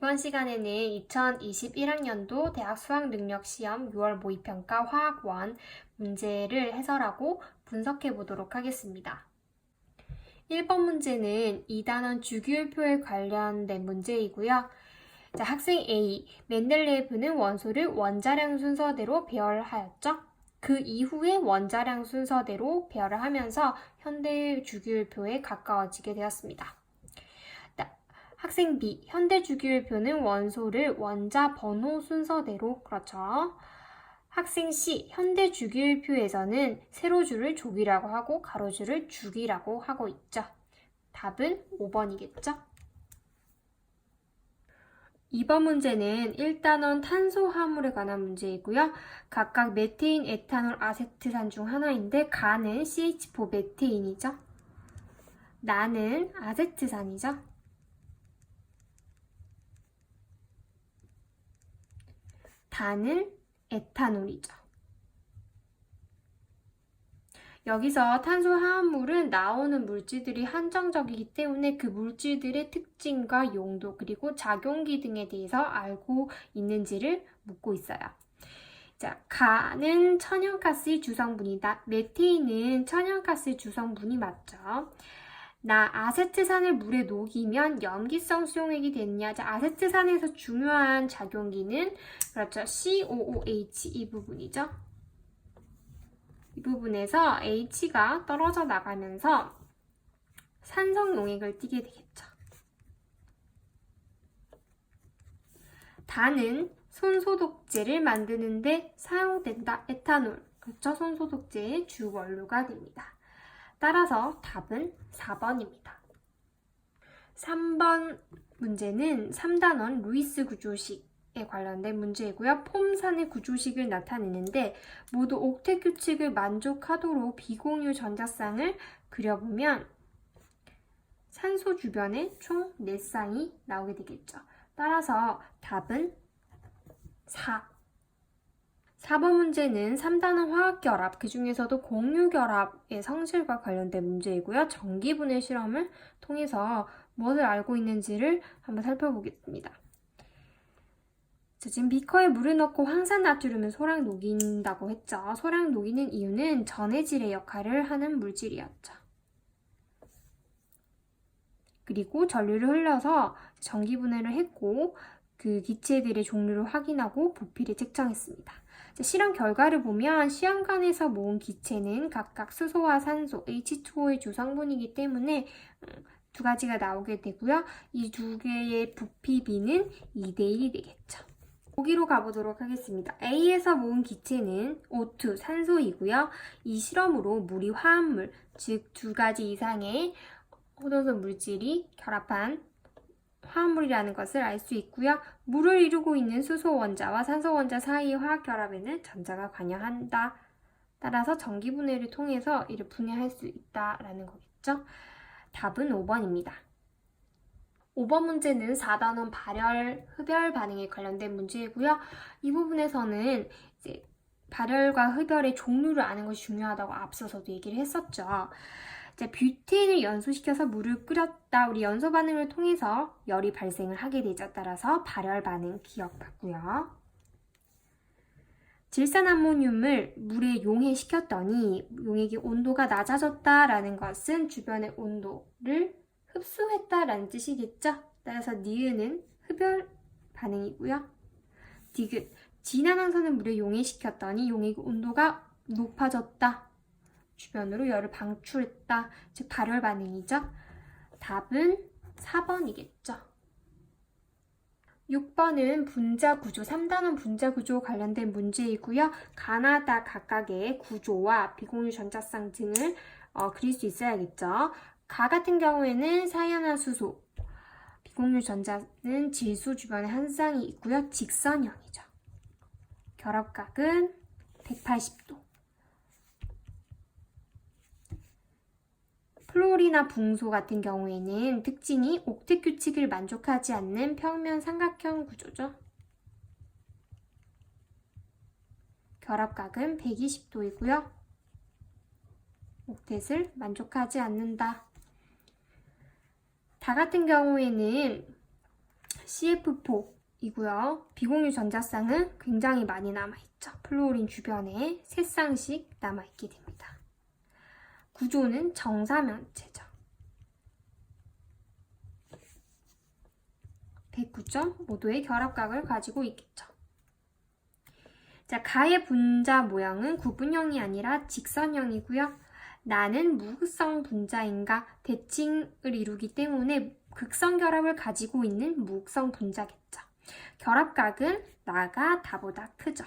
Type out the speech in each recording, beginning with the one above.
이번 시간에는 2021학년도 대학 수학능력시험 6월 모의평가 화학 1 문제를 해설하고 분석해 보도록 하겠습니다. 1번 문제는 2단원 주기율표에 관련된 문제이고요. 자, 학생 A, 멘델레예프는 원소를 원자량 순서대로 배열하였죠. 그 이후에 원자량 순서대로 배열을 하면서 현대 주기율표에 가까워지게 되었습니다. 학생 B, 현대 주기율표는 원소를 원자 번호 순서대로, 그렇죠. 학생 C, 현대 주기율표에서는 세로줄을 족이라고 하고 가로줄을 죽이라고 하고 있죠. 답은 5번이겠죠. 2번 문제는 1단원 탄소 화물에 관한 문제이고요. 각각 메테인, 에탄올, 아세트산 중 하나인데 가는 CH4 메테인이죠. 나는 아세트산이죠. 다는 에탄올이죠. 여기서 탄소 화합물은 나오는 물질들이 한정적이기 때문에 그 물질들의 특징과 용도 그리고 작용기 등에 대해서 알고 있는지를 묻고 있어요. 자, 가는 천연가스의 주성분이다. 메테인은 가스의 주성분이 맞죠. 아세트산을 물에 녹이면 염기성 수용액이 됐냐? 자, 아세트산에서 중요한 작용기는 그렇죠. COOH 이 부분이죠. 이 부분에서 H가 떨어져 나가면서 산성 용액을 띠게 되겠죠. 다는 손소독제를 만드는데 사용된다. 에탄올. 그렇죠. 손소독제의 주 원료가 됩니다. 따라서 답은 4번입니다. 3번 문제는 3단원 루이스 구조식에 관련된 문제이고요. 폼산의 구조식을 나타내는데 모두 옥텟 규칙을 만족하도록 비공유 전자쌍을 그려보면 산소 주변에 총 4쌍이 나오게 되겠죠. 따라서 답은 4번 문제는 3단원 화학결합, 그 중에서도 공유결합의 성질과 관련된 문제이고요. 전기분해 실험을 통해서 무엇을 알고 있는지를 한번 살펴보겠습니다. 자, 지금 비커에 물을 넣고 황산나트륨을 소량 녹인다고 했죠. 소량 녹이는 이유는 전해질의 역할을 하는 물질이었죠. 그리고 전류를 흘려서 전기분해를 했고 그 기체들의 종류를 확인하고 부피를 측정했습니다. 실험 결과를 보면 시험관에서 모은 기체는 각각 수소와 산소, H2O의 주성분이기 때문에 두 가지가 나오게 되고요. 이 두 개의 부피비는 2대1이 되겠죠. 보기로 가보도록 하겠습니다. A에서 모은 기체는 O2, 산소이고요. 이 실험으로 물이 화합물, 즉 두 가지 이상의 호전성 물질이 결합한 화합물이라는 것을 알 수 있고요. 물을 이루고 있는 수소 원자와 산소 원자 사이의 화학 결합에는 전자가 관여한다. 따라서 전기분해를 통해서 이를 분해할 수 있다라는 거겠죠. 답은 5번입니다. 5번 문제는 4단원 발열, 흡열 반응에 관련된 문제이고요. 이 부분에서는 이제 발열과 흡열의 종류를 아는 것이 중요하다고 앞서서도 얘기를 했었죠. 뷰테인을 연소시켜서 물을 끓였다. 우리 연소 반응을 통해서 열이 발생을 하게 되죠. 따라서 발열 반응 기억받고요. 질산암모늄을 물에 용해시켰더니 용액의 온도가 낮아졌다라는 것은 주변의 온도를 흡수했다라는 뜻이겠죠. 따라서 니은은 흡열 반응이고요. 디귿, 진한 황산을 물에 용해시켰더니 용액의 온도가 높아졌다. 주변으로 열을 방출했다. 즉 발열 반응이죠. 답은 4번이겠죠. 6번은 분자구조, 3단원 분자구조 관련된 문제이고요. 가나다 각각의 구조와 비공유 전자쌍 등을 그릴 수 있어야겠죠. 가 같은 경우에는 사이아나수소, 비공유 전자는 질소 주변에 한 쌍이 있고요. 직선형이죠. 결합각은 180도. 플로리나 붕소 같은 경우에는 특징이 옥텟 규칙을 만족하지 않는 평면 삼각형 구조죠. 결합각은 120도이고요. 옥텟을 만족하지 않는다. 다 같은 경우에는 CF4이고요. 비공유 전자쌍은 굉장히 많이 남아있죠. 플루오린 주변에 3쌍씩 남아있게 됩니다. 구조는 정사면체죠. 109.5도의 결합각을 가지고 있겠죠. 자, 가의 분자 모양은 구분형이 아니라 직선형이고요. 나는 무극성 분자인가 대칭을 이루기 때문에 극성 결합을 가지고 있는 무극성 분자겠죠. 결합각은 나가 다보다 크죠.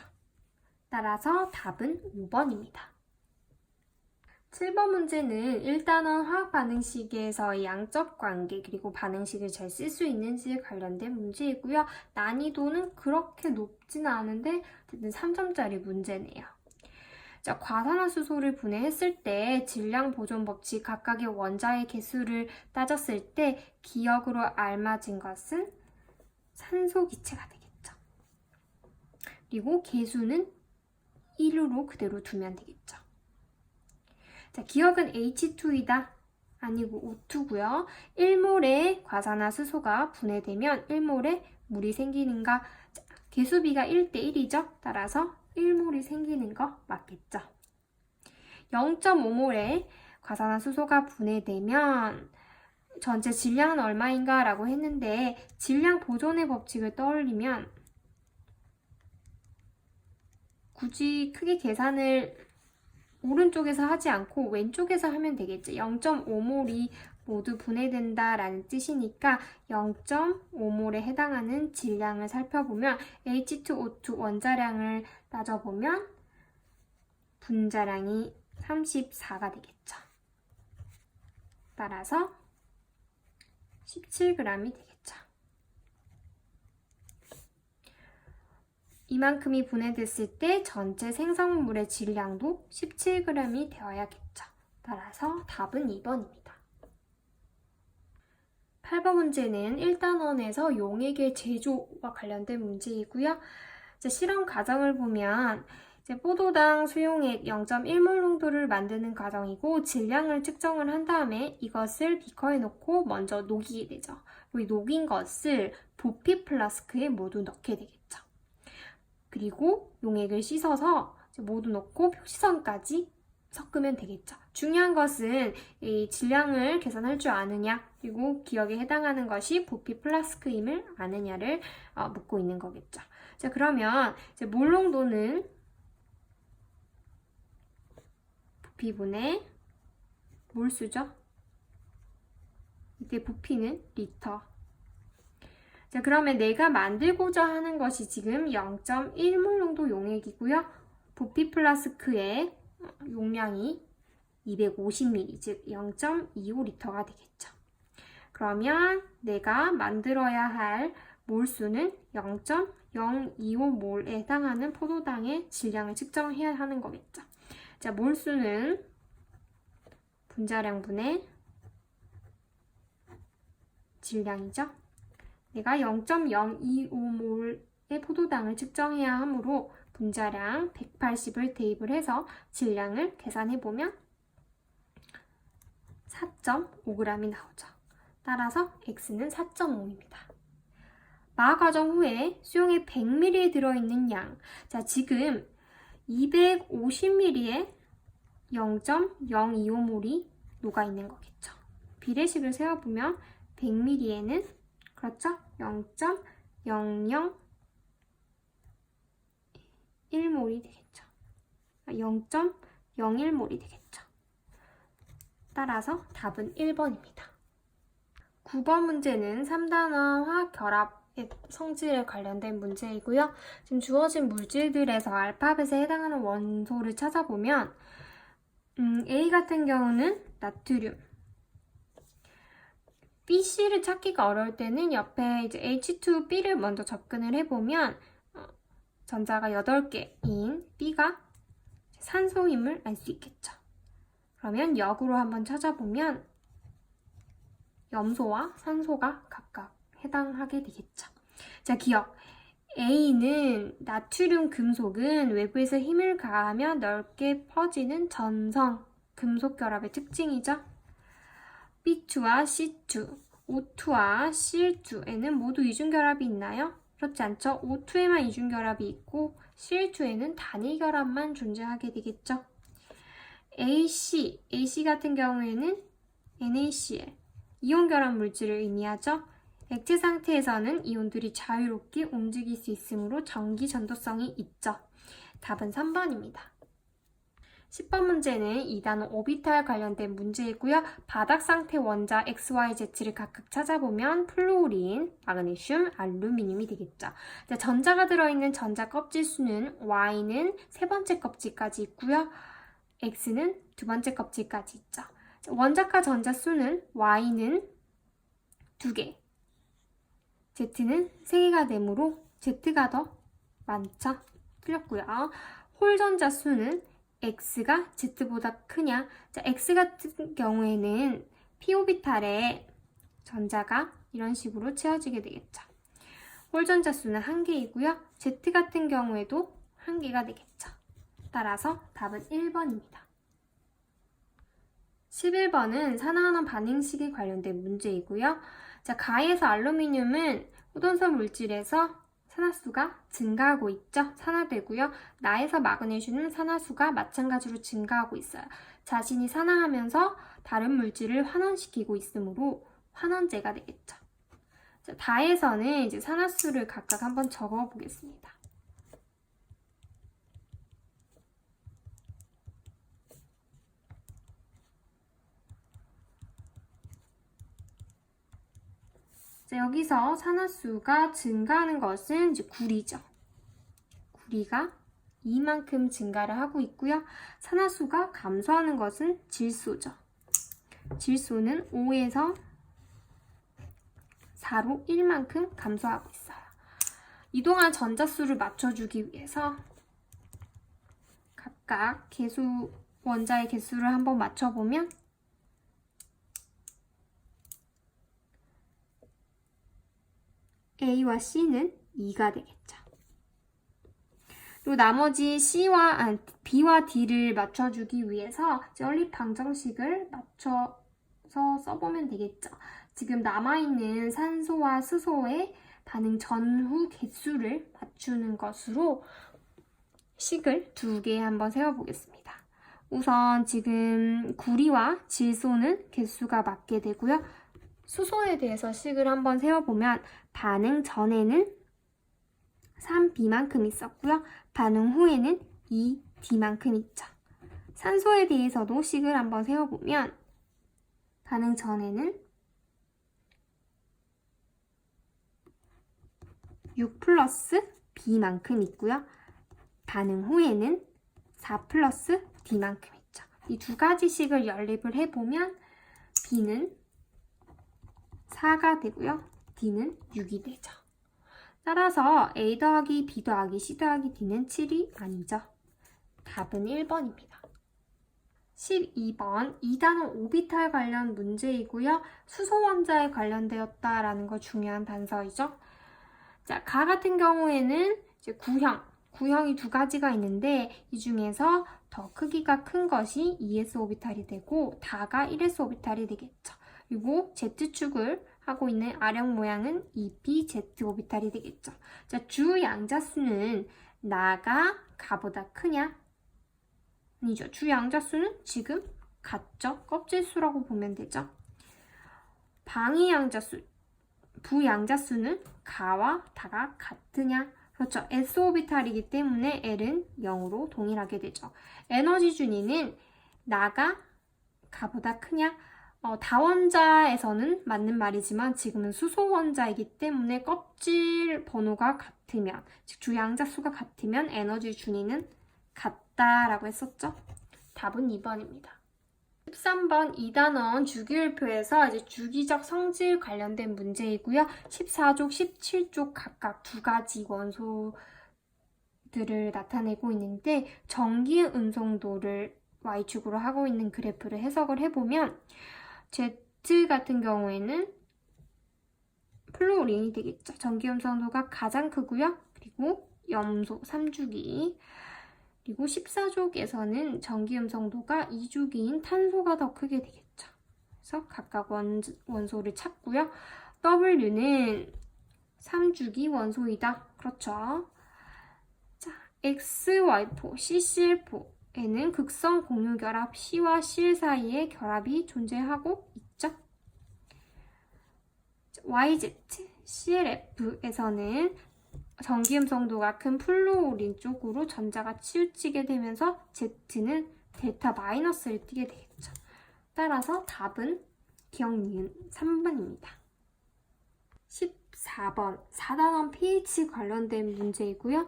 따라서 답은 5번입니다. 7번 문제는 1단원 화학 반응식에서의 양적 관계 그리고 반응식을 잘 쓸 수 있는지에 관련된 문제이고요. 난이도는 그렇게 높지는 않은데 어쨌든 3점짜리 문제네요. 자, 과산화수소를 분해했을 때 질량 보존 법칙 각각의 원자의 개수를 따졌을 때 기억으로 알맞은 것은 산소 기체가 되겠죠. 그리고 개수는 1으로 그대로 두면 되겠죠. 자, 기억은 H2이다. 아니고 O2고요. 1몰의 과산화수소가 분해되면 1몰의 물이 생기는가? 자, 개수비가 1대1이죠. 따라서 1몰이 생기는 거 맞겠죠. 0.5몰의 과산화수소가 분해되면 전체 질량은 얼마인가 라고 했는데 질량 보존의 법칙을 떠올리면 굳이 크게 계산을 오른쪽에서 하지 않고 왼쪽에서 하면 되겠죠. 0.5몰이 모두 분해된다라는 뜻이니까 0.5몰에 해당하는 질량을 살펴보면 H2O2 원자량을 따져보면 분자량이 34가 되겠죠. 따라서 17g이 되겠죠. 이만큼이 분해됐을 때 전체 생성물의 질량도 17g이 되어야겠죠. 따라서 답은 2번입니다. 8번 문제는 1단원에서 용액의 제조와 관련된 문제이고요. 이제 실험 과정을 보면 이제 포도당 수용액 0.1몰 농도를 만드는 과정이고 질량을 측정을 한 다음에 이것을 비커에 넣고 먼저 녹이게 되죠. 그리고 녹인 것을 부피 플라스크에 모두 넣게 되겠죠. 그리고 용액을 씻어서 모두 넣고 표시선까지 섞으면 되겠죠. 중요한 것은 이 질량을 계산할 줄 아느냐 그리고 기억에 해당하는 것이 부피 플라스크임을 아느냐를 묻고 있는 거겠죠. 자, 그러면 이제 몰 농도는 부피분의 몰수죠. 이때 부피는 리터. 자, 그러면 내가 만들고자 하는 것이 지금 0.1몰 농도 용액이고요. 부피 플라스크의 용량이 250ml, 즉 0.25L가 되겠죠. 그러면 내가 만들어야 할 몰수는 0.025몰에 해당하는 포도당의 질량을 측정해야 하는 거겠죠. 자, 몰수는 분자량분의 질량이죠. 내가 0.025몰의 포도당을 측정해야 하므로 분자량 180을 대입을 해서 질량을 계산해보면 4.5g이 나오죠. 따라서 X는 4.5입니다. 마하 과정 후에 수용액 100ml에 들어있는 양. 자, 지금 250ml에 0.025몰이 녹아있는 거겠죠. 비례식을 세워보면 100ml에는 그렇죠? 0.001몰이 되겠죠. 0.01몰이 되겠죠. 따라서 답은 1번입니다. 9번 문제는 3단원 화학결합의 성질에 관련된 문제이고요. 지금 주어진 물질들에서 알파벳에 해당하는 원소를 찾아보면 A 같은 경우는 나트륨, B, C를 찾기가 어려울 때는 옆에 이제 H2B를 먼저 접근을 해보면 전자가 8개인 B가 산소임을 알 수 있겠죠. 그러면 역으로 한번 찾아보면 염소와 산소가 각각 해당하게 되겠죠. 자, 기억. A는 나트륨 금속은 외부에서 힘을 가하면 넓게 퍼지는 전성 금속 결합의 특징이죠. B2와 C2 O2와 Cl2에는 모두 이중결합이 있나요? 그렇지 않죠? O2에만 이중결합이 있고 Cl2에는 단일결합만 존재하게 되겠죠. AC 같은 경우에는 NaCl, 이온결합 물질을 의미하죠. 액체 상태에서는 이온들이 자유롭게 움직일 수 있으므로 전기 전도성이 있죠. 답은 3번입니다. 10번 문제는 2단원 오비탈 관련된 문제이고요. 바닥 상태 원자 XYZ를 각각 찾아보면 플루오린, 마그네슘, 알루미늄이 되겠죠. 전자가 들어있는 전자 껍질 수는 Y는 세 번째 껍질까지 있고요. X는 두 번째 껍질까지 있죠. 원자과 전자 수는 Y는 2개, Z는 3개가 되므로 Z가 더 많죠. 틀렸고요. 홀 전자 수는 X가 Z보다 크냐? 자, X 같은 경우에는 p 오비탈에 전자가 이런 식으로 채워지게 되겠죠. 홀 전자 수는 1개이고요. Z 같은 경우에도 1개가 되겠죠. 따라서 답은 1번입니다. 11번은 산화환원 반응식에 관련된 문제이고요. 자, 가에서 알루미늄은 호돈성 물질에서 산화수가 증가하고 있죠. 산화되고요. 나에서 마그네슘은 산화수가 마찬가지로 증가하고 있어요. 자신이 산화하면서 다른 물질을 환원시키고 있으므로 환원제가 되겠죠. 자, 다에서는 이제 산화수를 각각 한번 적어 보겠습니다. 자, 여기서 산화수가 증가하는 것은 이제 구리죠. 구리가 이만큼 증가를 하고 있고요. 산화수가 감소하는 것은 질소죠. 질소는 5에서 4로 1만큼 감소하고 있어요. 이동한 전자수를 맞춰주기 위해서 각각 원자의 개수를 한번 맞춰보면 A와 C는 2가 되겠죠. 그리고 나머지 B와 D를 맞춰주기 위해서 연립 방정식을 맞춰서 써보면 되겠죠. 지금 남아있는 산소와 수소의 반응 전후 개수를 맞추는 것으로 식을 2개 한번 세워보겠습니다. 우선 지금 구리와 질소는 개수가 맞게 되고요. 수소에 대해서 식을 한번 세워보면 반응 전에는 3B만큼 있었고요. 반응 후에는 2D만큼 있죠. 산소에 대해서도 식을 한번 세워보면 반응 전에는 6 플러스 B만큼 있고요. 반응 후에는 4 플러스 D만큼 있죠. 이 두 가지 식을 연립을 해보면 B는 4가 되고요. D는 6이 되죠. 따라서 A 더하기 B 더하기 C 더하기 D는 7이 아니죠. 답은 1번입니다. 12번 2단원 오비탈 관련 문제이고요. 수소 원자에 관련되었다라는 거 중요한 단서이죠. 자, 가 같은 경우에는 이제 구형이 두 가지가 있는데 이 중에서 더 크기가 큰 것이 2s 오비탈이 되고 다가 1s 오비탈이 되겠죠. 그리고 Z축을 하고 있는 아령 모양은 2pz 오비탈이 되겠죠. 자, 주 양자수는 나가 가보다 크냐? 아니죠. 주 양자수는 지금 같죠. 껍질수라고 보면 되죠. 방위 양자수, 부양자수는 가와 다가 같으냐? 그렇죠. s 오비탈이기 때문에 L은 0으로 동일하게 되죠. 에너지 준위는 나가 가보다 크냐? 다원자에서는 맞는 말이지만 지금은 수소 원자이기 때문에 껍질 번호가 같으면, 즉 주양자수가 같으면 에너지 준위는 같다라고 했었죠. 답은 2번입니다. 13번 2단원 주기율표에서 이제 주기적 성질 관련된 문제이고요. 14족, 17족 각각 두 가지 원소들을 나타내고 있는데 전기 운송도를 Y축으로 하고 있는 그래프를 해석을 해보면 Z 같은 경우에는 플루오린이 되겠죠. 전기 운송도가 가장 크고요. 그리고 염소 3주기, 그리고 14족에서는 전기 음성도가 2주기인 탄소가 더 크게 되겠죠. 그래서 각각 원소를 찾고요. W는 3주기 원소이다. 그렇죠. 자, XY4, CCl4에는 극성 공유결합 C와 Cl 사이에 결합이 존재하고 있죠. YZ, CLF에서는 전기음성도가 큰 플루오린 쪽으로 전자가 치우치게 되면서 Z는 델타 마이너스를 띠게 되겠죠. 따라서 답은 기억 니은 3번입니다. 14번 4단원 pH 관련된 문제이고요.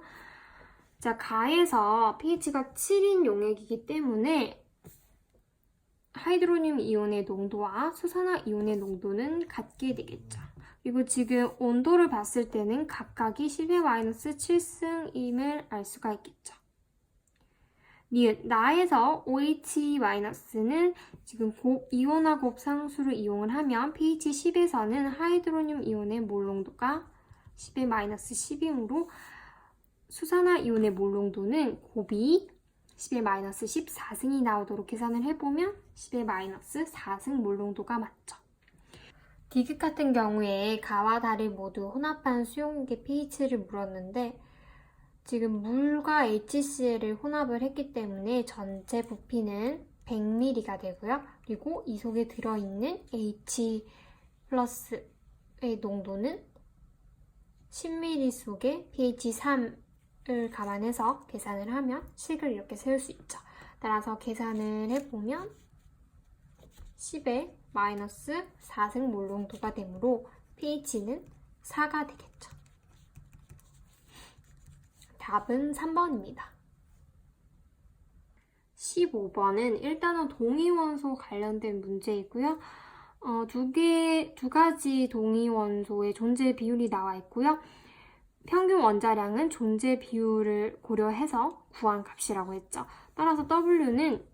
자, 가에서 pH가 7인 용액이기 때문에 하이드로늄 이온의 농도와 수산화 이온의 농도는 같게 되겠죠. 그리고 지금 온도를 봤을 때는 각각이 10-7승임을 알 수가 있겠죠. 니은, 나에서 OH-는 지금 이온화 곱 상수를 이용을 하면 pH 10에서는 하이드로늄 이온의 몰 농도가 10-12이므로 수산화 이온의 몰 농도는 곱이 10-14승이 나오도록 계산을 해보면 10-4승 몰 농도가 맞죠. 디귿 같은 경우에 가와 달을 모두 혼합한 수용액의 pH를 물었는데 지금 물과 HCl을 혼합을 했기 때문에 전체 부피는 100ml가 되고요. 그리고 이 속에 들어있는 H 플러스의 농도는 10ml 속에 pH 3을 감안해서 계산을 하면 식을 이렇게 세울 수 있죠. 따라서 계산을 해보면 10-4승 몰 농도가 되므로 pH는 4가 되겠죠. 답은 3번입니다. 15번은 1단원 동위원소 관련된 문제이고요. 두 가지 동위원소의 존재 비율이 나와 있고요. 평균 원자량은 존재 비율을 고려해서 구한 값이라고 했죠. 따라서 W는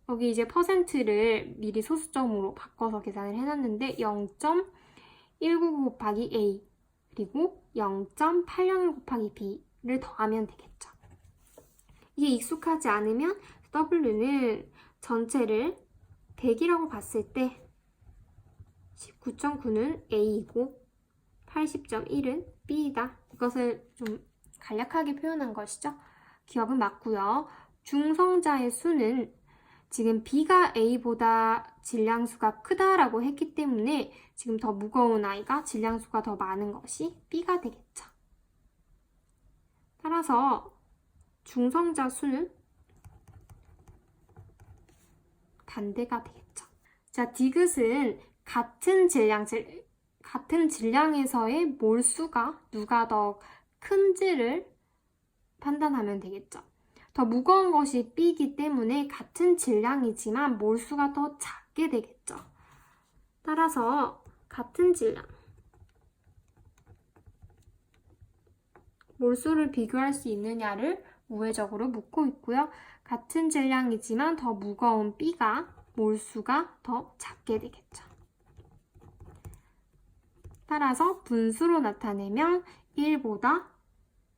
여기 이제 퍼센트를 미리 소수점으로 바꿔서 계산을 해놨는데 0.199 곱하기 A 그리고 0.801 곱하기 B를 더하면 되겠죠. 이게 익숙하지 않으면 W는 전체를 100이라고 봤을 때 19.9는 A이고 80.1은 B이다. 이것을 좀 간략하게 표현한 것이죠. 기억은 맞고요. 중성자의 수는 지금 B가 A보다 질량수가 크다라고 했기 때문에 지금 더 무거운 아이가 질량수가 더 많은 것이 B가 되겠죠. 따라서 중성자 수는 반대가 되겠죠. 자, 디귿은 같은 질량에서의 몰수가 누가 더 큰지를 판단하면 되겠죠. 더 무거운 것이 B이기 때문에 같은 질량이지만 몰수가 더 작게 되겠죠. 따라서 같은 질량, 몰수를 비교할 수 있느냐를 우회적으로 묻고 있고요. 같은 질량이지만 더 무거운 B가 몰수가 더 작게 되겠죠. 따라서 분수로 나타내면 1보다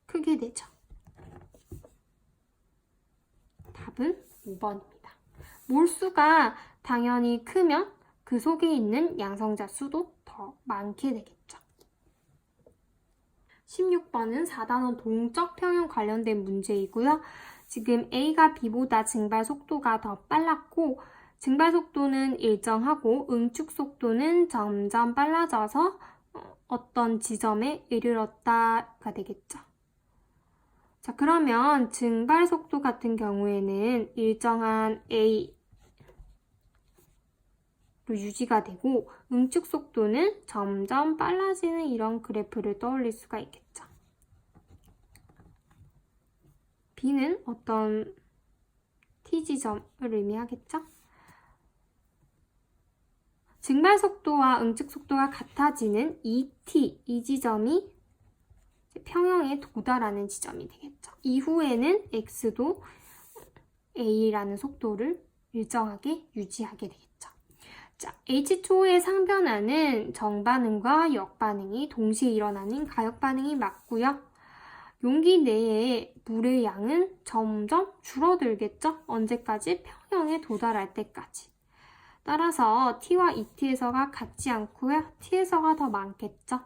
크게 되죠. 답은 5번입니다. 몰수가 당연히 크면 그 속에 있는 양성자 수도 더 많게 되겠죠. 16번은 4단원 동적 평형 관련된 문제이고요. 지금 A가 B보다 증발 속도가 더 빨랐고 증발 속도는 일정하고 응축 속도는 점점 빨라져서 어떤 지점에 이르렀다가 되겠죠. 자, 그러면 증발 속도 같은 경우에는 일정한 A로 유지가 되고 응축 속도는 점점 빨라지는 이런 그래프를 떠올릴 수가 있겠죠. B는 어떤 T지점을 의미하겠죠? 증발 속도와 응축 속도가 같아지는 이 지점이 평형에 도달하는 지점이 되겠죠. 이후에는 X도 A라는 속도를 일정하게 유지하게 되겠죠. 자, H2O의 상변화는 정반응과 역반응이 동시에 일어나는 가역반응이 맞고요. 용기 내에 물의 양은 점점 줄어들겠죠. 언제까지? 평형에 도달할 때까지. 따라서 t와 2t에서가 같지 않고요. t에서가 더 많겠죠.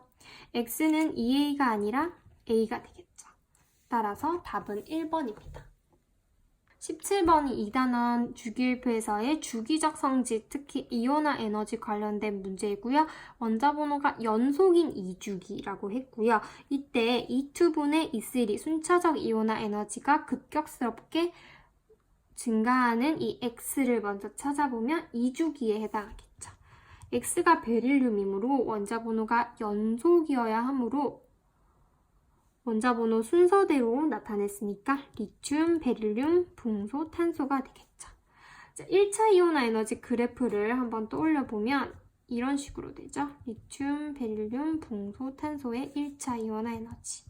x는 2a가 아니라 a가 되겠죠. 따라서 답은 1번입니다. 17번이 2단원 주기율표에서의 주기적 성질, 특히 이온화 에너지 관련된 문제이고요. 원자번호가 연속인 2주기라고 했고요. 이때 E2분의 E3 순차적 이온화 에너지가 급격스럽게 증가하는 이 X를 먼저 찾아보면 2주기에 해당하겠죠. X가 베릴륨이므로 원자번호가 연속이어야 하므로 원자번호 순서대로 나타냈으니까 리튬, 베릴륨, 붕소, 탄소가 되겠죠. 자, 1차 이온화 에너지 그래프를 한번 떠올려 보면 이런 식으로 되죠. 리튬, 베릴륨, 붕소, 탄소의 1차 이온화 에너지.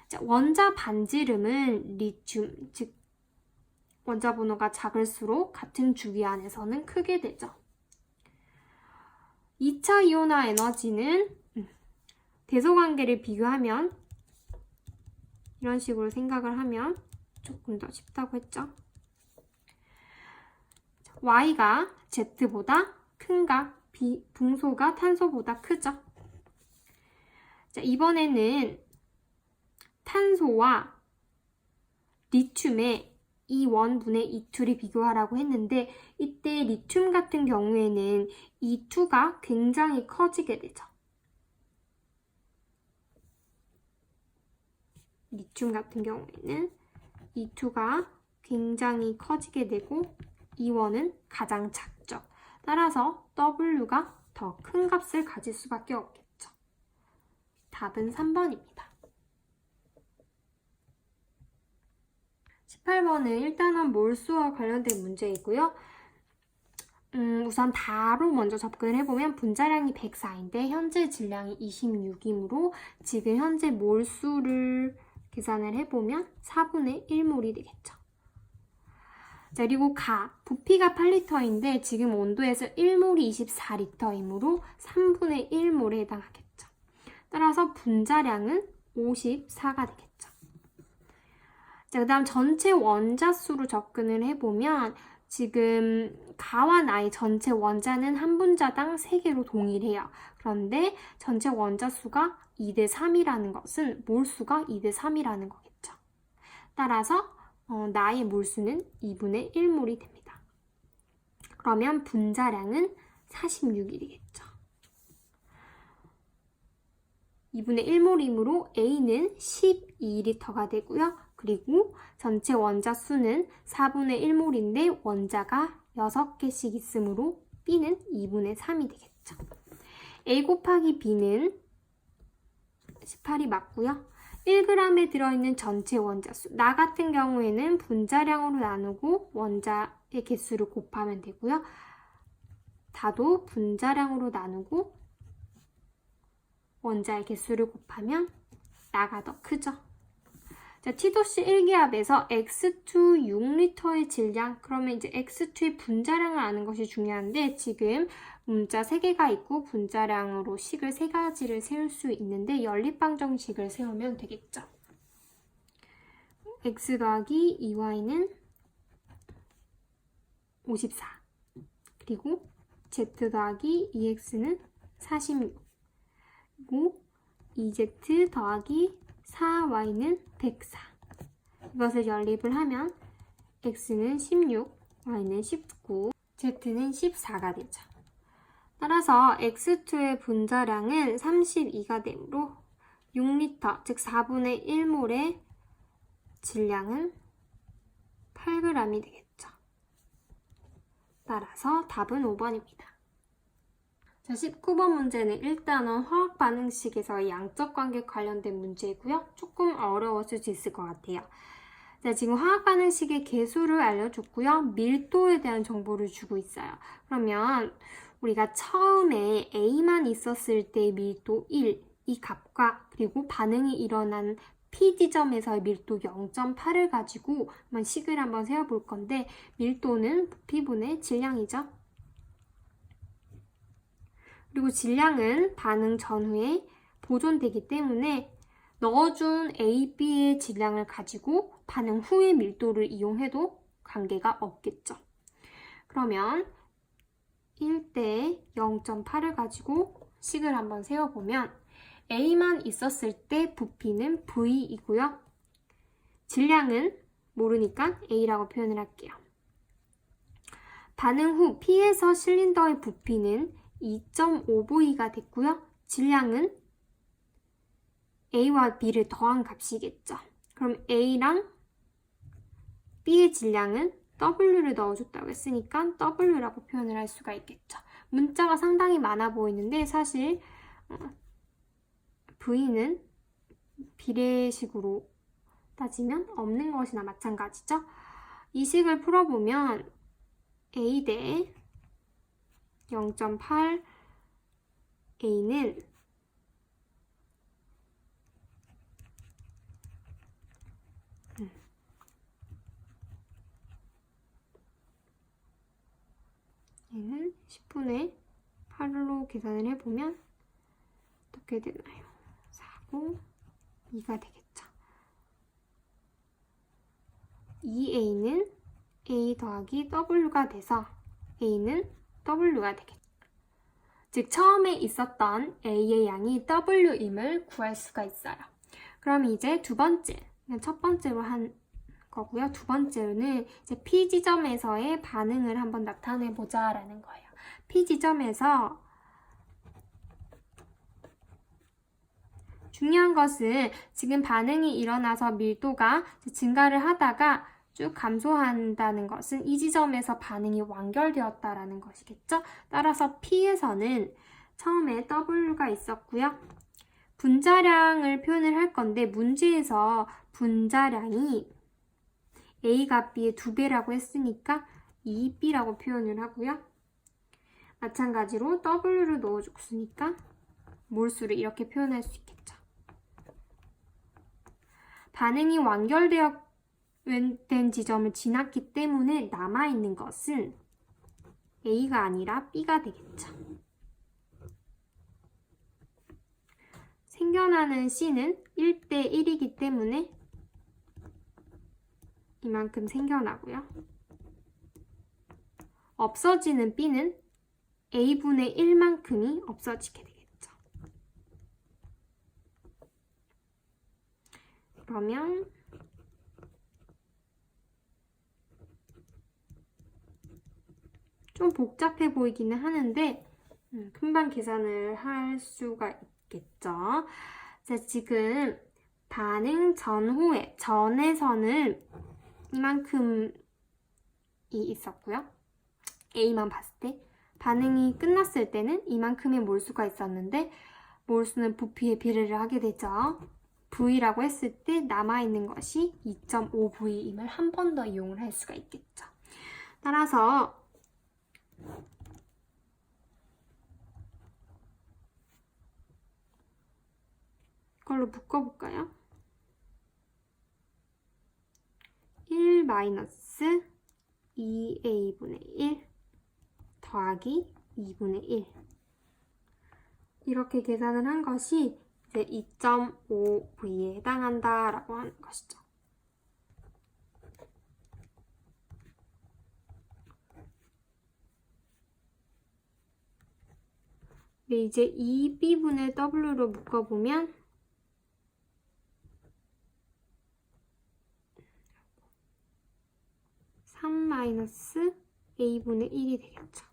자, 원자 반지름은 리튬, 즉 원자번호가 작을수록 같은 주기 안에서는 크게 되죠. 2차 이온화 에너지는 대소관계를 비교하면 이런 식으로 생각을 하면 조금 더 쉽다고 했죠. Y가 Z보다 큰가? 붕소가 탄소보다 크죠. 자, 이번에는 탄소와 리튬의 E1분의 E2를 비교하라고 했는데 이때 리튬 같은 경우에는 E2가 굉장히 커지게 되죠. 리튬 같은 경우에는 E2가 굉장히 커지게 되고 E1은 가장 작죠. 따라서 W가 더 큰 값을 가질 수밖에 없겠죠. 답은 3번입니다. 18번은 1단원 몰수와 관련된 문제이고요. 우선 다로 먼저 접근을 해보면 분자량이 104인데 현재 질량이 26이므로 지금 현재 몰수를 계산을 해보면 4분의 1몰이 되겠죠. 자, 그리고 부피가 8리터인데 지금 온도에서 1몰이 24리터이므로 3분의 1몰에 해당하겠죠. 따라서 분자량은 54가 되겠죠. 자, 그 다음 전체 원자수로 접근을 해보면 지금 가와 나의 전체 원자는 한 분자당 3개로 동일해요. 그런데 전체 원자수가 2대 3이라는 것은 몰수가 2대 3이라는 거겠죠. 따라서 나의 몰수는 2분의 1몰이 됩니다. 그러면 분자량은 46이 되겠죠. 2분의 1몰이므로 A는 12리터가 되고요. 그리고 전체 원자 수는 4분의 1몰인데 원자가 6개씩 있으므로 B는 2분의 3이 되겠죠. A 곱하기 B는 18이 맞고요. 1g에 들어있는 전체 원자 수. 나 같은 경우에는 분자량으로 나누고 원자의 개수를 곱하면 되고요. 다도 분자량으로 나누고 원자의 개수를 곱하면 나가 더 크죠. 자, T도씨 1기압에서 X2 6리터의 질량, 그러면 이제 X2의 분자량을 아는 것이 중요한데 지금 문자 3개가 있고 분자량으로 식을 3가지를 세울 수 있는데 연립방정식을 세우면 되겠죠. X 더하기 2Y는 54. 그리고 Z 더하기 2X는 46. 그리고 2Z 더하기 4Y는 104. 이것을 연립을 하면 X는 16, Y는 19, Z는 14가 되죠. 따라서 X2의 분자량은 32가 되므로 6리터, 즉 4분의 1몰의 질량은 8g이 되겠죠. 따라서 답은 5번입니다. 자, 19번 문제는 1단원 화학반응식에서의 양적관계 관련된 문제이고요. 조금 어려웠을 수 있을 것 같아요. 자, 지금 화학반응식의 개수를 알려줬고요. 밀도에 대한 정보를 주고 있어요. 그러면 우리가 처음에 A만 있었을 때 밀도 1, 이 값과 그리고 반응이 일어난 P 지점에서의 밀도 0.8을 가지고 한번 식을 한번 세워볼 건데 밀도는 부피분의 질량이죠. 그리고 질량은 반응 전후에 보존되기 때문에 넣어준 A, B의 질량을 가지고 반응 후의 밀도를 이용해도 관계가 없겠죠. 그러면 1대 0.8을 가지고 식을 한번 세워보면 A만 있었을 때 부피는 V이고요. 질량은 모르니까 A라고 표현을 할게요. 반응 후 P에서 실린더의 부피는 2.5V가 됐고요. 질량은 A와 B를 더한 값이겠죠. 그럼 A랑 B의 질량은 W를 넣어줬다고 했으니까 W라고 표현을 할 수가 있겠죠. 문자가 상당히 많아 보이는데 사실 V는 비례식으로 따지면 없는 것이나 마찬가지죠. 이 식을 풀어보면 A 대 0.8 A는 얘는 10분의 8로 계산을 해보면 어떻게 되나요? 4고 2가 되겠죠. 2A는 A 더하기 W가 돼서 A는 W가 되겠죠. 즉 처음에 있었던 A의 양이 W임을 구할 수가 있어요. 그럼 이제 두 번째, 첫 번째로 한 거고요. 두 번째로는 이제 P 지점에서의 반응을 한번 나타내 보자라는 거예요. P 지점에서 중요한 것은 지금 반응이 일어나서 밀도가 증가를 하다가 쭉 감소한다는 것은 이 지점에서 반응이 완결되었다라는 것이겠죠. 따라서 P에서는 처음에 W가 있었고요. 분자량을 표현을 할 건데 문제에서 분자량이 A가 B의 2배라고 했으니까 2B라고 표현을 하고요. 마찬가지로 W를 넣어줬으니까 몰수를 이렇게 표현할 수 있겠죠. 반응이 완결된 지점을 지났기 때문에 남아있는 것은 A가 아니라 B가 되겠죠. 생겨나는 C는 1대 1이기 때문에 이만큼 생겨나고요. 없어지는 B는 A분의 1만큼이 없어지게 되겠죠. 그러면 좀 복잡해 보이기는 하는데 금방 계산을 할 수가 있겠죠. 자, 지금 반응 전후에 전에서는 이만큼이 있었고요. A만 봤을 때 반응이 끝났을 때는 이만큼의 몰수가 있었는데 몰수는 부피에 비례를 하게 되죠. V라고 했을 때 남아있는 것이 2.5V임을 한 번 더 이용을 할 수가 있겠죠. 따라서 이걸로 묶어볼까요? 1 마이너스 2A분의 1 더하기 2분의 1 이렇게 계산을 한 것이 이제 2.5V에 해당한다라고 하는 것이죠. 네, 이제 2B분의 W로 묶어보면 3 마이너스 A분의 1이 되겠죠.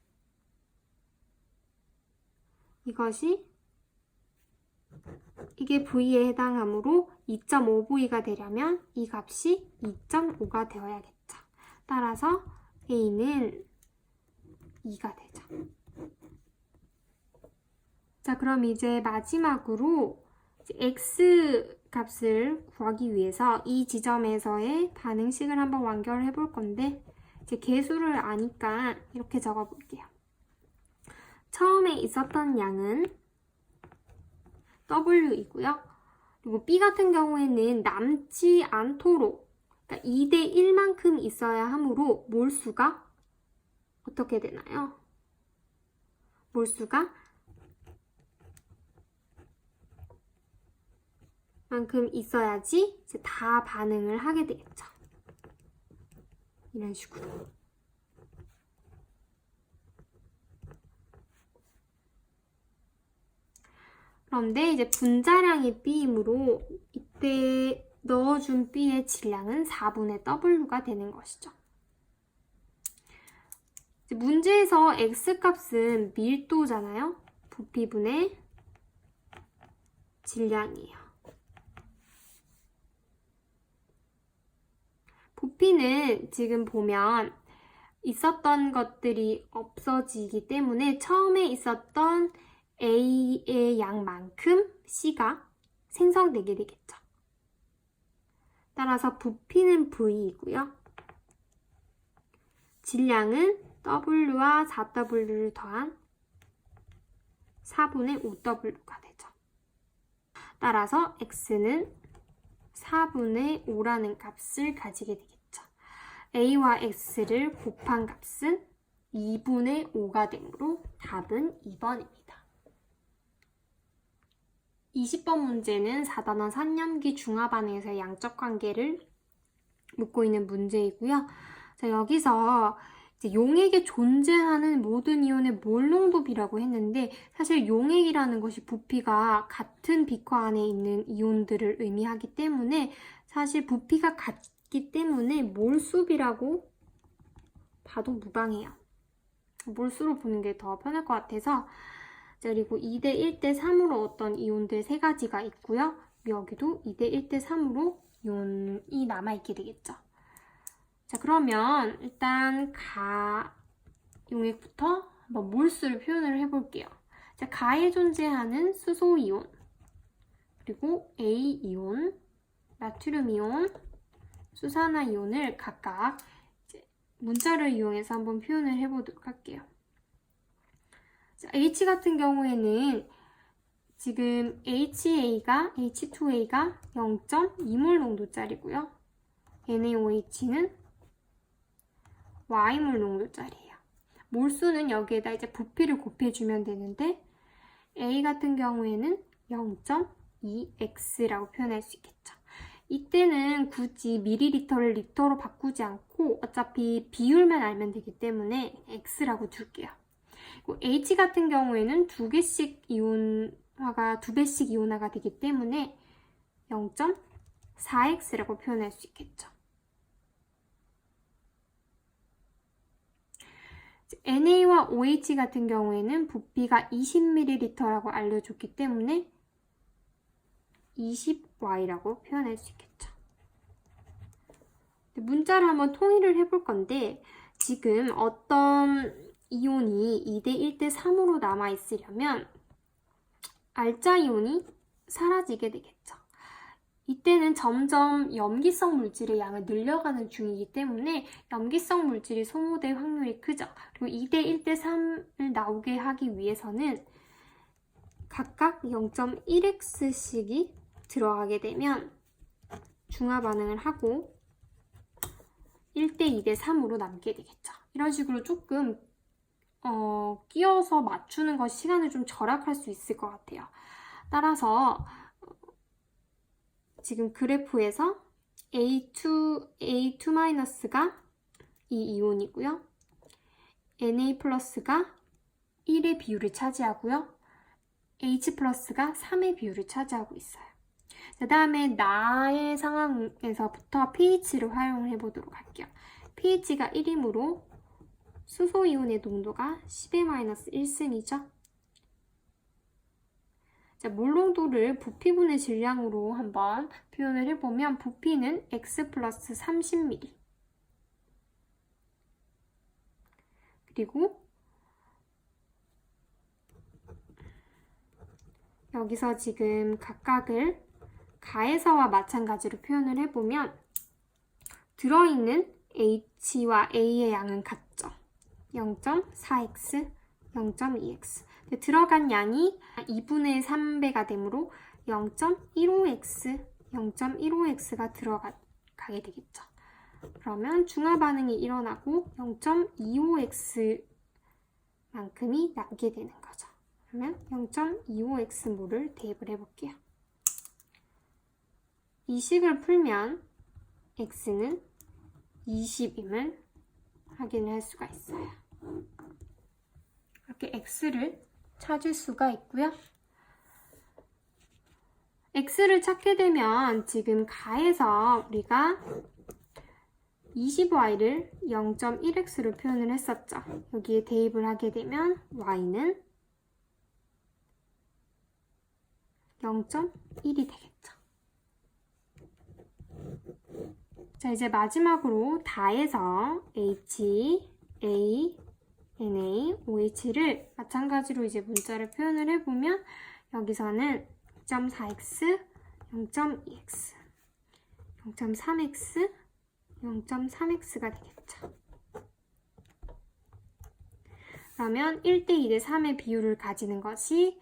이게 V에 해당하므로 2.5V가 되려면 이 값이 2.5가 되어야겠죠. 따라서 A는 2가 되죠. 자, 그럼 이제 마지막으로 X 값을 구하기 위해서 이 지점에서의 반응식을 한번 완결해 볼 건데 이제 계수를 아니까 이렇게 적어 볼게요. 처음에 있었던 양은 W이고요. 그리고 B 같은 경우에는 남지 않도록 그러니까 2대 1만큼 있어야 하므로 몰수가 어떻게 되나요? 몰수가 만큼 있어야지 이제 다 반응을 하게 되겠죠. 이런 식으로. 그런데 이제 분자량이 B이므로 이때 넣어준 B의 질량은 4분의 W가 되는 것이죠. 문제에서 X값은 밀도잖아요. 부피분의 질량이에요. 부피는 지금 보면 있었던 것들이 없어지기 때문에 처음에 있었던 A의 양만큼 C가 생성되게 되겠죠. 따라서 부피는 V이고요. 질량은 W와 4W를 더한 4분의 5W가 되죠. 따라서 X는 4분의 5라는 값을 가지게 되겠죠. A와 X를 곱한 값은 2분의 5가 되므로 답은 2번입니다. 20번 문제는 4단원 산염기 중화반응에서의 양적 관계를 묻고 있는 문제이고요. 자, 여기서 이제 용액에 존재하는 모든 이온의 몰 농도비라고 했는데 사실 용액이라는 것이 부피가 같은 비커 안에 있는 이온들을 의미하기 때문에 사실 부피가 같기 때문에 몰수비라고 봐도 무방해요. 몰수로 보는 게 더 편할 것 같아서 그리고 2대 1대 3으로 어떤 이온들 3가지가 있고요. 여기도 2대 1대 3으로 이온이 남아있게 되겠죠. 자, 그러면 일단 용액부터 한번 몰수를 표현을 해볼게요. 자, 가에 존재하는 수소이온, 그리고 A이온, 나트륨이온, 수산화이온을 각각 이제 문자를 이용해서 한번 표현을 해보도록 할게요. 자, H 같은 경우에는 지금 H2A가 0.2몰 농도짜리고요. NaOH는 Y몰 농도짜리예요. 몰수는 여기에다 이제 부피를 곱해주면 되는데 A 같은 경우에는 0.2x라고 표현할 수 있겠죠. 이때는 굳이 밀리리터를 리터로 바꾸지 않고 어차피 비율만 알면 되기 때문에 x라고 둘게요. 그리고 H 같은 경우에는 2배씩 이온화가 되기 때문에 0.4x라고 표현할 수 있겠죠. Na와 OH 같은 경우에는 부피가 20ml라고 알려줬기 때문에 20Y라고 표현할 수 있겠죠. 문자를 한번 통일을 해볼 건데 지금 어떤 이온이 2대 1대 3으로 남아있으려면 알짜 이온이 사라지게 되겠죠. 이때는 점점 염기성 물질의 양을 늘려가는 중이기 때문에 염기성 물질이 소모될 확률이 크죠. 그리고 2대 1대 3을 나오게 하기 위해서는 각각 0.1x씩이 들어가게 되면 중화 반응을 하고 1대 2대 3으로 남게 되겠죠. 이런 식으로 조금 끼워서 맞추는 것이 시간을 좀 절약할 수 있을 것 같아요. 따라서 지금 그래프에서 A2-가 이 이온이고요. Na+가 1의 비율을 차지하고요. H+가 3의 비율을 차지하고 있어요. 그 다음에 나의 상황에서부터 pH를 활용해 보도록 할게요. pH가 1이므로 수소이온의 농도가 10의 -1승이죠. 자, 몰 농도를 부피분의 질량으로 한번 표현을 해보면 부피는 x 플러스 30ml 그리고 여기서 지금 각각을 가에서와 마찬가지로 표현을 해보면 들어있는 H와 A의 양은 같죠. 0.4x, 0.2x 들어간 양이 2분의 3배가 되므로 0.15x, 0.15x가 들어가게 되겠죠. 그러면 중화 반응이 일어나고 0.25x만큼이 남게 되는 거죠. 그러면 0.25x 몰을 대입을 해볼게요. 이 식을 풀면 x는 20임을 확인을 할 수가 있어요. 이렇게 x를 찾을 수가 있고요. x를 찾게 되면 지금 가에서 우리가 20y를 0.1x로 표현을 했었죠. 여기에 대입을 하게 되면 y는 0.1이 되겠죠. 자, 이제 마지막으로 다에서 h, a, na, oh를 마찬가지로 이제 문자를 표현을 해보면 여기서는 0.4x, 0.2x, 0.3x, 0.3x가 되겠죠. 그러면 1대 2대 3의 비율을 가지는 것이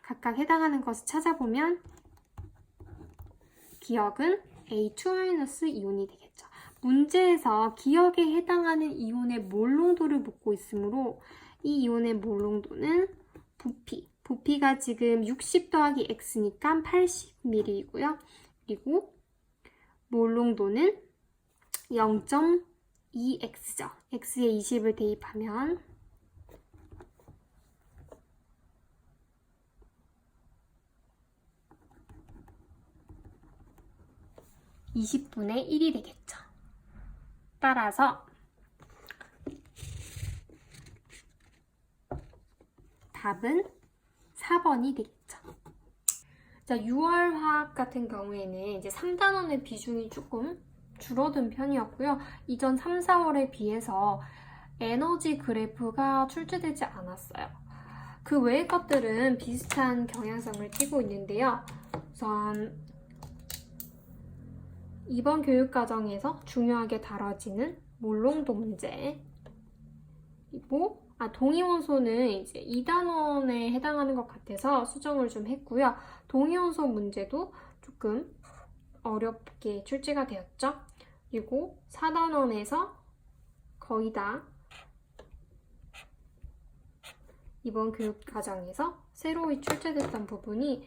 각각 해당하는 것을 찾아보면 기억은 A2-이온이 되겠죠. 문제에서 기억에 해당하는 이온의 몰농도를 묻고 있으므로 이 이온의 몰농도는 부피가 지금 60 더하기 x니까 80ml이고요. 그리고 몰농도는 0.2x죠. x에 20을 대입하면 20분의 1이 되겠죠. 따라서 답은 4번이 되겠죠. 자, 6월 화학 같은 경우에는 이제 3단원의 비중이 조금 줄어든 편이었고요. 이전 3, 4월에 비해서 에너지 그래프가 출제되지 않았어요. 그 외의 것들은 비슷한 경향성을 띠고 있는데요. 우선 이번 교육과정에서 중요하게 다뤄지는 몰농도 문제, 그리고 동위원소는 이제 2단원에 해당하는 것 같아서 수정을 좀 했고요. 동위원소 문제도 조금 어렵게 출제가 되었죠. 그리고 4단원에서 거의 다 이번 교육과정에서 새로이 출제됐던 부분이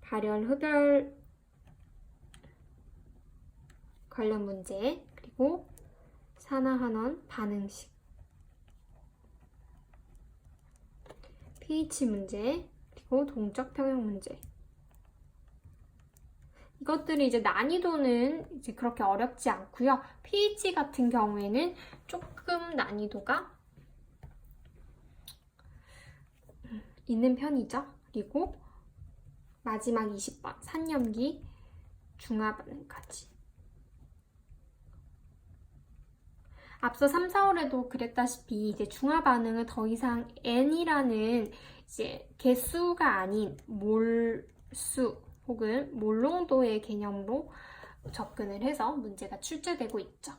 발열, 흡열 관련 문제, 그리고 산화환원 반응식, pH 문제, 그리고 동적 평형 문제. 이것들이 이제 난이도는 이제 그렇게 어렵지 않고요. pH 같은 경우에는 조금 난이도가 있는 편이죠. 그리고 마지막 20번 산염기 중화 반응까지. 앞서 3, 4월에도 그랬다시피 이제 중화 반응은 더 이상 N이라는 이제 개수가 아닌 몰수 혹은 몰농도의 개념으로 접근을 해서 문제가 출제되고 있죠.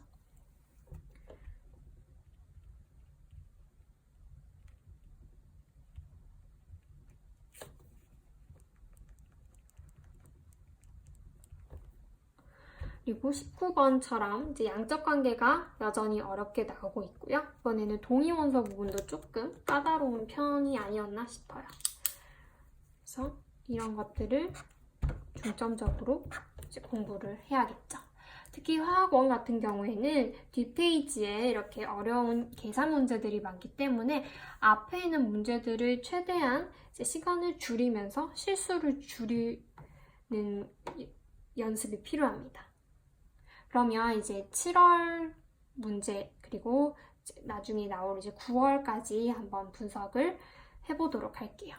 그리고 19번처럼 이제 양적 관계가 여전히 어렵게 나오고 있고요. 이번에는 동위원소 부분도 조금 까다로운 편이 아니었나 싶어요. 그래서 이런 것들을 중점적으로 이제 공부를 해야겠죠. 특히 화학원 같은 경우에는 뒷페이지에 이렇게 어려운 계산 문제들이 많기 때문에 앞에 있는 문제들을 최대한 이제 시간을 줄이면서 실수를 줄이는 연습이 필요합니다. 그러면 이제 7월 문제 그리고 이제 나중에 나올 이제 9월까지 한번 분석을 해보도록 할게요.